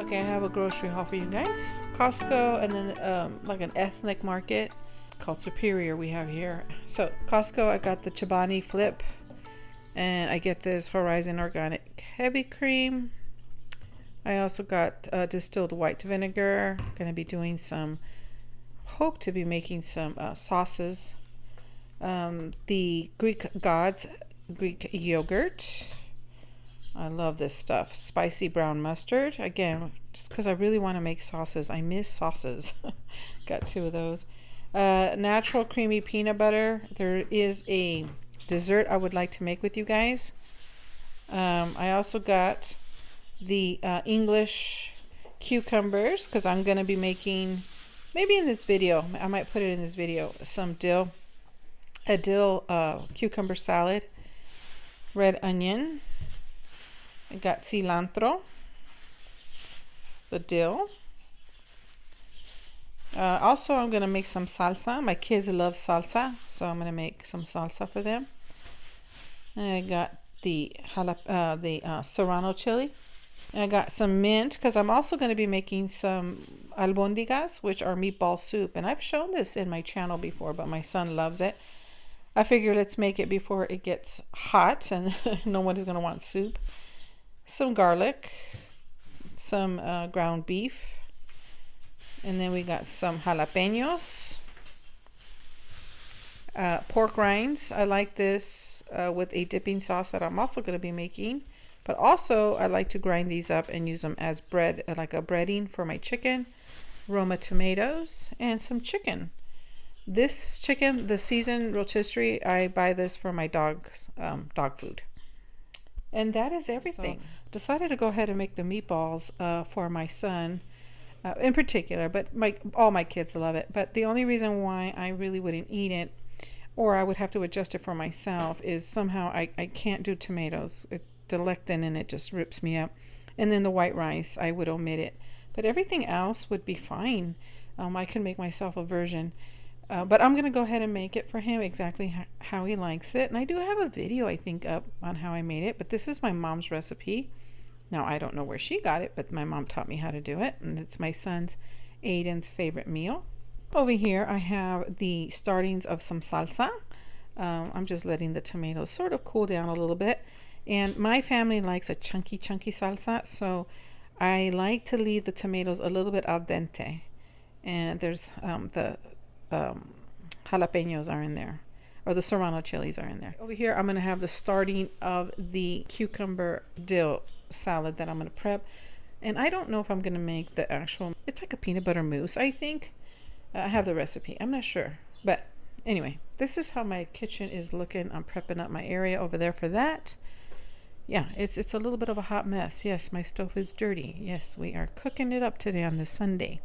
Okay, I have a grocery haul for you guys. Costco, and then like an ethnic market called Superior we have here. So Costco, I got the Chobani Flip, and I get this Horizon Organic Heavy Cream. I also got distilled white vinegar. Gonna be doing some, hope to be making some sauces. The Greek Gods Greek yogurt. I love this stuff. Spicy brown mustard. Again, just because I really want to make sauces. I miss sauces. Got 2 of those. Natural creamy peanut butter. There is a dessert I would like to make with you guys. I also got the English cucumbers because I'm going to be making, maybe in this video, I might put it in this video, a dill cucumber salad, red onion. I got cilantro, the dill. Also, I'm going to make some salsa. My kids love salsa, so I'm going to make some salsa for them. And I got the serrano chili. And I got some mint because I'm also going to be making some albondigas, which are meatball soup. And I've shown this in my channel before, but my son loves it. I figure let's make it before it gets hot and no one is going to want soup. Some garlic, some ground beef, and then we got some jalapenos, pork rinds. I like this with a dipping sauce that I'm also going to be making, but also I like to grind these up and use them as bread, like a breading for my chicken. Roma tomatoes and some chicken. This chicken, the seasoned rotisserie, I buy this for my dog's dog food. And that is everything. So, decided to go ahead and make the meatballs for my son in particular, but all my kids love it. But the only reason why I really wouldn't eat it, or I would have to adjust it for myself, is somehow I can't do tomatoes. The lectin in it just rips me up. And then the white rice, I would omit it. But everything else would be fine. I can make myself a version. But I'm going to go ahead and make it for him exactly how he likes it. And I do have a video, I think, up on how I made it. But this is my mom's recipe. Now, I don't know where she got it, but my mom taught me how to do it. And it's my son's, Aiden's, favorite meal. Over here, I have the startings of some salsa. I'm just letting the tomatoes sort of cool down a little bit. And my family likes a chunky salsa. So I like to leave the tomatoes a little bit al dente. And there's jalapenos are in there, or the serrano chilies are in there. Over here, I'm going to have the starting of the cucumber dill salad that I'm going to prep. And I don't know if I'm going to make the actual, it's like a peanut butter mousse, I think. I have the recipe. I'm not sure. But anyway, this is how my kitchen is looking. I'm prepping up my area over there for that. Yeah, it's a little bit of a hot mess. Yes, my stove is dirty. Yes, we are cooking it up today on this Sunday.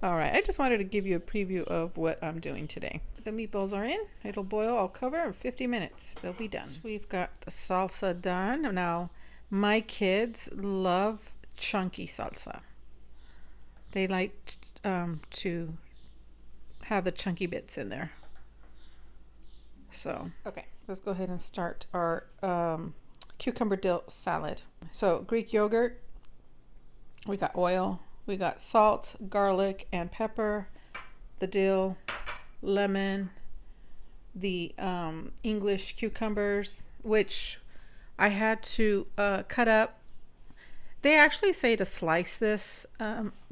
All right, I just wanted to give you a preview of what I'm doing today. The meatballs are in. It'll boil. I'll cover in 50 minutes. They'll be done. So we've got the salsa done. Now, my kids love chunky salsa. They like to have the chunky bits in there. So, okay, let's go ahead and start our cucumber dill salad. So, Greek yogurt. We got oil. We got salt, garlic, and pepper, the dill, lemon, the English cucumbers, which I had to cut up. They actually say to slice this,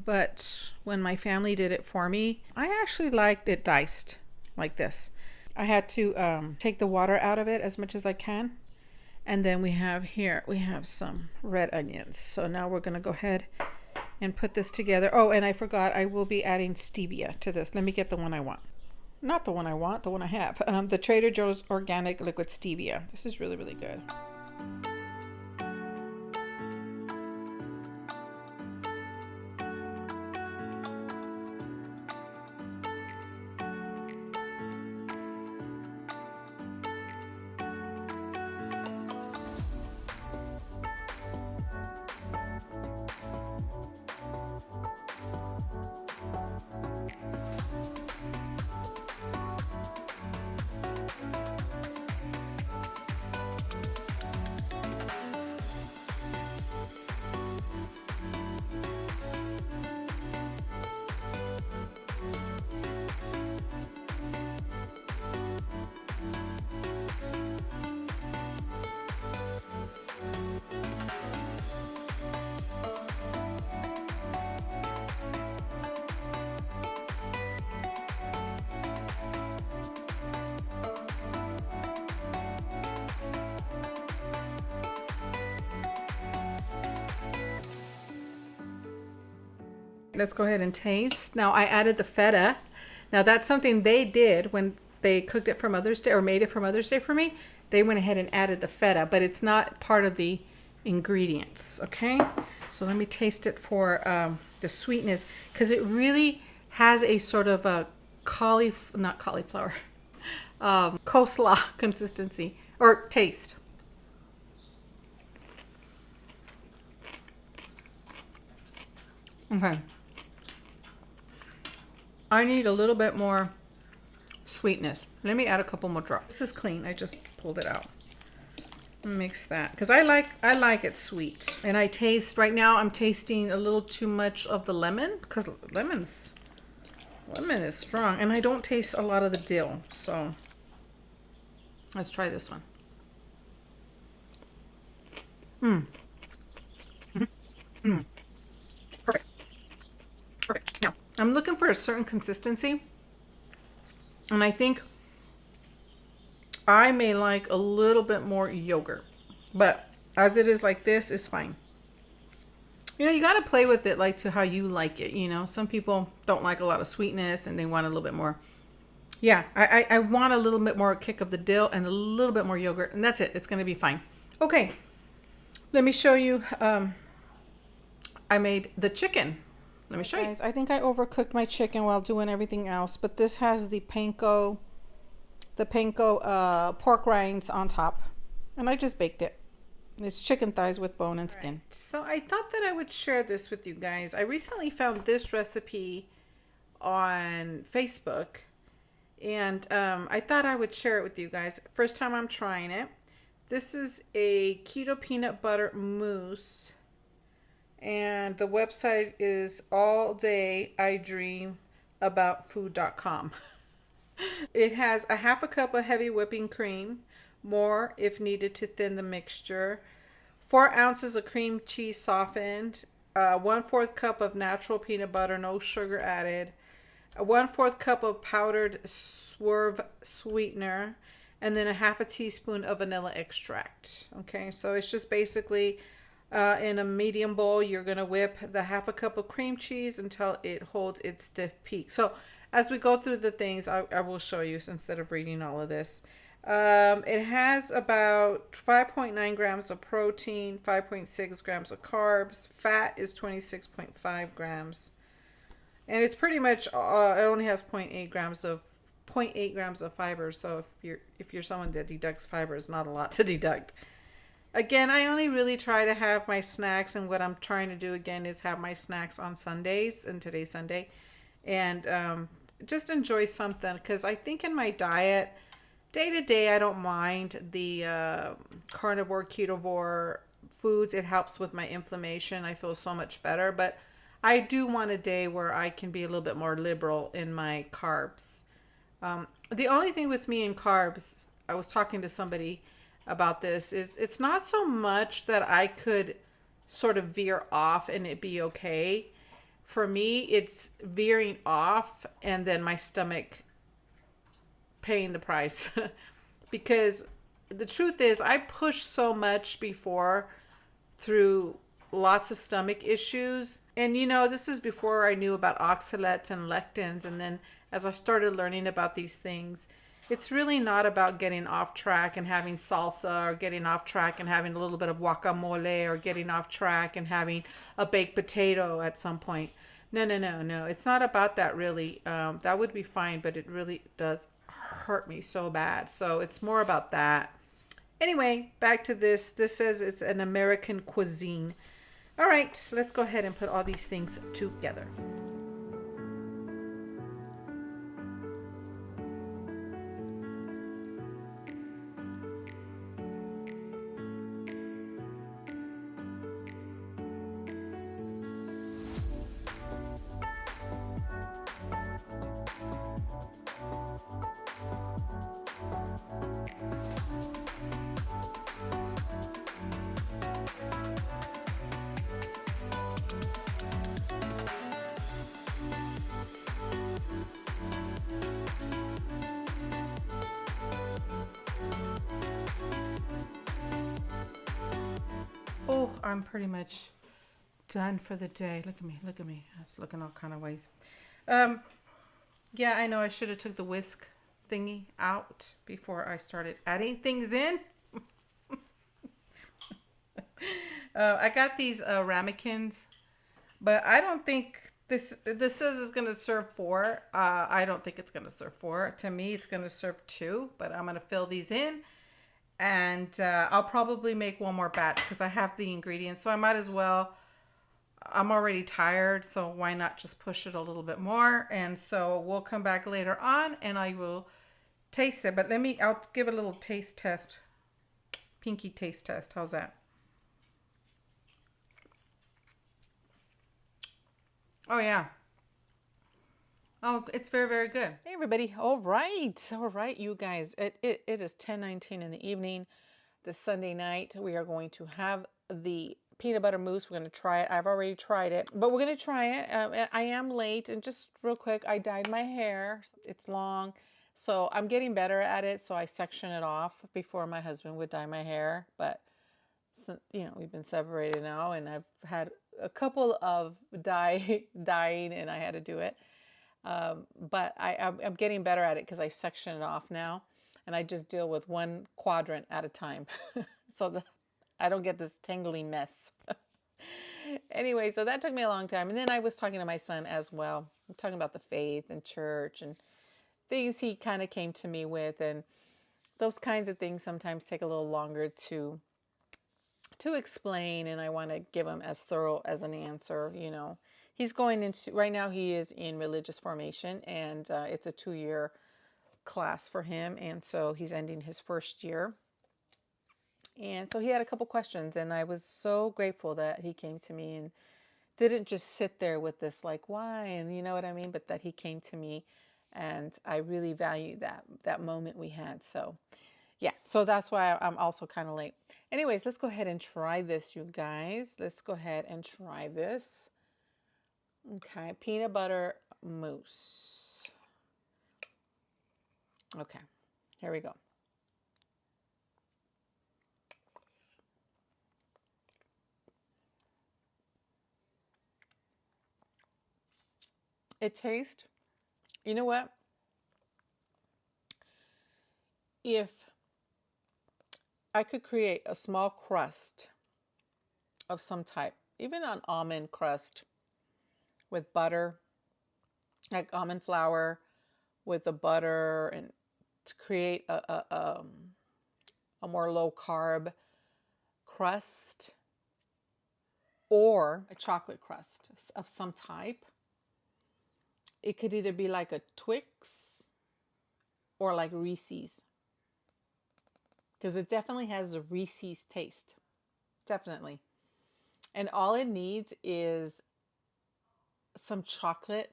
but when my family did it for me, I actually liked it diced like this. I had to take the water out of it as much as I can. And then we have some red onions. So now we're going to go ahead and put this together. Oh, and I forgot, I will be adding stevia to this. Let me get the one I want. Not the one I want, the one I have. The Trader Joe's Organic Liquid Stevia. This is really, really good. let's go ahead and taste. Now I added the feta. Now that's something they did when they cooked it for Mother's Day or made it for Mother's Day for me. They went ahead and added the feta, but it's not part of the ingredients. Okay, so let me taste it for the sweetness, because it really has a sort of a coleslaw consistency or taste. Okay. I need a little bit more sweetness. Let me add a couple more drops. This is clean. I just pulled it out. Mix that because I like it sweet. And I taste right now. I'm tasting a little too much of the lemon because lemon is strong, and I don't taste a lot of the dill. So let's try this one. Perfect. Perfect. Now, I'm looking for a certain consistency, and I think I may like a little bit more yogurt, but as it is like this is fine. You know, you got to play with it like to how you like it. You know, some people don't like a lot of sweetness and they want a little bit more. Yeah, I want a little bit more kick of the dill and a little bit more yogurt, and that's it. It's going to be fine. Okay, let me show you. I made the chicken. Let me show you. Guys, I think I overcooked my chicken while doing everything else, but this has the panko pork rinds on top, and I just baked it. It's chicken thighs with bone and skin. Right. So I thought that I would share this with you guys. I recently found this recipe on Facebook, and I thought I would share it with you guys. First time I'm trying it. This is a keto peanut butter mousse, and the website is alldayidreamaboutfood.com. It has a half a cup of heavy whipping cream, more if needed to thin the mixture, 4 ounces of cream cheese softened, 1/4 cup of natural peanut butter, no sugar added, a 1/4 cup of powdered swerve sweetener, and then a half a teaspoon of vanilla extract. Okay, so it's just basically in a medium bowl, you're going to whip the half a cup of cream cheese until it holds its stiff peak. So as we go through the things, I will show you instead of reading all of this. It has about 5.9 grams of protein, 5.6 grams of carbs. Fat is 26.5 grams. And it's pretty much, it only has 0.8 grams of fiber. So if you're someone that deducts fiber, it's not a lot to deduct. Again, I only really try to have my snacks, and what I'm trying to do again is have my snacks on Sundays, and today's Sunday, and just enjoy something, because I think in my diet, day to day, I don't mind the carnivore, ketovore foods. It helps with my inflammation. I feel so much better, but I do want a day where I can be a little bit more liberal in my carbs. The only thing with me in carbs, I was talking to somebody about this, is it's not so much that I could sort of veer off and it be okay. For me, it's veering off and then my stomach paying the price. Because the truth is, I pushed so much before through lots of stomach issues. And you know, this is before I knew about oxalates and lectins. And then as I started learning about these things, it's really not about getting off track and having salsa, or getting off track and having a little bit of guacamole, or getting off track and having a baked potato at some point. No. It's not about that, really. That would be fine, but it really does hurt me so bad. So it's more about that. Anyway, back to this. This says it's an American cuisine. All right, let's go ahead and put all these things together. Oh, I'm pretty much done for the day. Look at me. Look at me. I was looking all kind of ways. Yeah, I know I should have took the whisk thingy out before I started adding things in. I got these ramekins, but I don't think this says it's gonna serve four. I don't think it's gonna serve four. To me, it's gonna serve two. But I'm gonna fill these in, and I'll probably make one more batch because I have the ingredients. So I might as well. I'm already tired, so why not just push it a little bit more? And so we'll come back later on, and I will taste it. But I'll give it a little taste test, pinky taste test. How's that? Oh yeah. Oh, it's very, very good. Hey everybody. All right, you guys. It is 10:19 in the evening, this Sunday night. We are going to have the peanut butter mousse. We're going to try it. I've already tried it, but we're going to try it. I am late, and just real quick, I dyed my hair. It's long, so I'm getting better at it. So I section it off before my husband would dye my hair, but so, we've been separated now, and I've had a couple of dyeing, and I had to do it. But I'm getting better at it because I section it off now, and I just deal with one quadrant at a time, so that I don't get this tangly mess. Anyway, so that took me a long time, and then I was talking to my son as well. I'm talking about the faith and church and things he kind of came to me with, and those kinds of things sometimes take a little longer to explain, and I want to give him as thorough as an answer. He's going into, right now he is in religious formation, and it's a 2-year class for him, and so he's ending his first year. And so he had a couple questions, and I was so grateful that he came to me and didn't just sit there with this like, why, and you know what I mean, but that he came to me, and I really value that moment we had. So yeah, so that's why I'm also kind of late. Anyways, let's go ahead and try this, you guys. Let's go ahead and try this. Okay, peanut butter mousse. Okay, here we go. It tastes, you know what? If I could create a small crust of some type, even an almond crust with butter, like almond flour with the butter, and to create a more low carb crust, or a chocolate crust of some type. It could either be like a Twix or like Reese's, because it definitely has the Reese's taste. Definitely. And all it needs is some chocolate,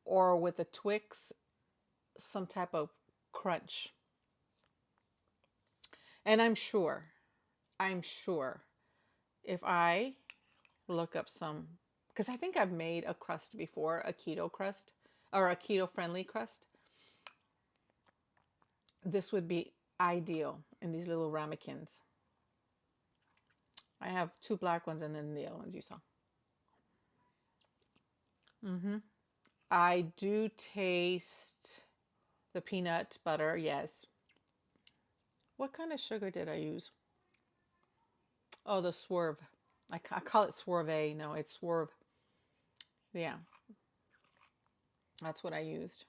or with a Twix, some type of crunch. And I'm sure if I look up some, because I think I've made a crust before, a keto crust or a keto friendly crust. This would be ideal in these little ramekins. I have 2 black ones and then the other ones you saw. I do taste the peanut butter, yes. What kind of sugar did I use? Oh, the Swerve. I call it Swerve. No, it's Swerve. Yeah, that's what I used.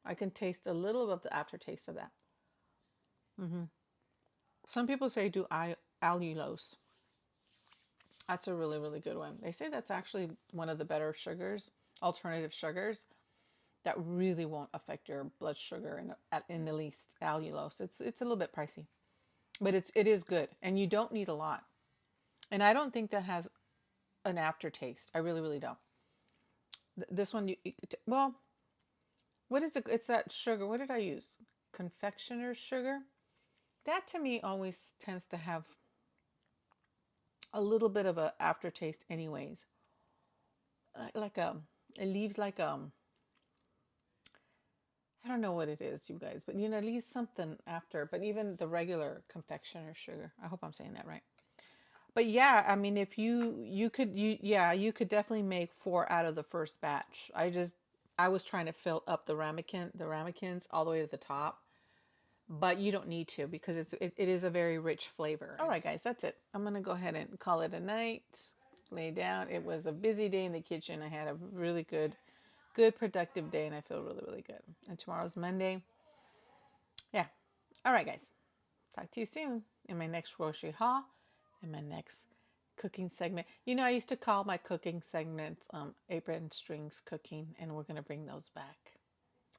I can taste a little of the aftertaste of that. Some people say do allulose. That's a really, really good one. They say that's actually one of the better sugars, alternative sugars, that really won't affect your blood sugar in the least. Allulose. It's a little bit pricey, but it is good, and you don't need a lot. And I don't think that has an aftertaste. I really, really don't. This one, well, what is it? It's that sugar. What did I use? Confectioner's sugar. That to me always tends to have a little bit of a aftertaste, anyways. It leaves like I don't know what it is, you guys, but it leaves something after. But even the regular confectioner sugar, I hope I'm saying that right. But yeah, I mean, if you could you could definitely make 4 out of the first batch. I was trying to fill up the ramekins all the way to the top, but you don't need to because it is a very rich flavor. All right, guys, that's it. I'm gonna go ahead and call it a night. Lay down. It was a busy day in the kitchen. I had a really good productive day, and I feel really really good. And tomorrow's Monday. Yeah. All right, guys. Talk to you soon in my next grocery haul, in my next cooking segment. You know, I used to call my cooking segments apron strings cooking, and we're going to bring those back.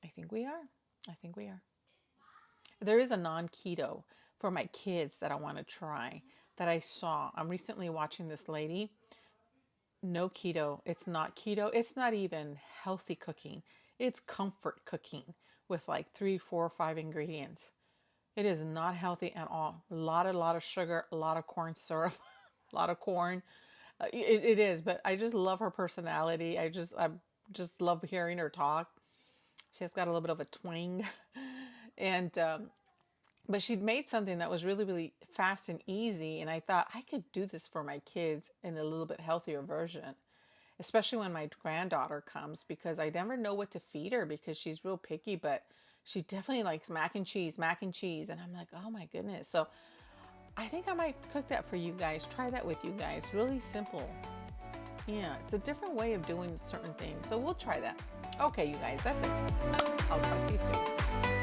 I think we are. I think we are. There is a non-keto for my kids that I want to try that I saw. I'm recently watching this lady. No keto. It's not keto. It's not even healthy cooking. It's comfort cooking with like 3, 4, 5 ingredients. It is not healthy at all. A lot of sugar, a lot of corn syrup, a lot of corn. It is, but I just love her personality. I just love hearing her talk. She has got a little bit of a twang, and but she'd made something that was really really fast and easy. And I thought I could do this for my kids in a little bit healthier version, especially when my granddaughter comes, because I never know what to feed her because she's real picky, but she definitely likes mac and cheese, mac and cheese. And I'm like, oh my goodness. So I think I might cook that for you guys. Try that with you guys. Really simple. Yeah, it's a different way of doing certain things. So we'll try that. Okay, you guys, that's it. I'll talk to you soon.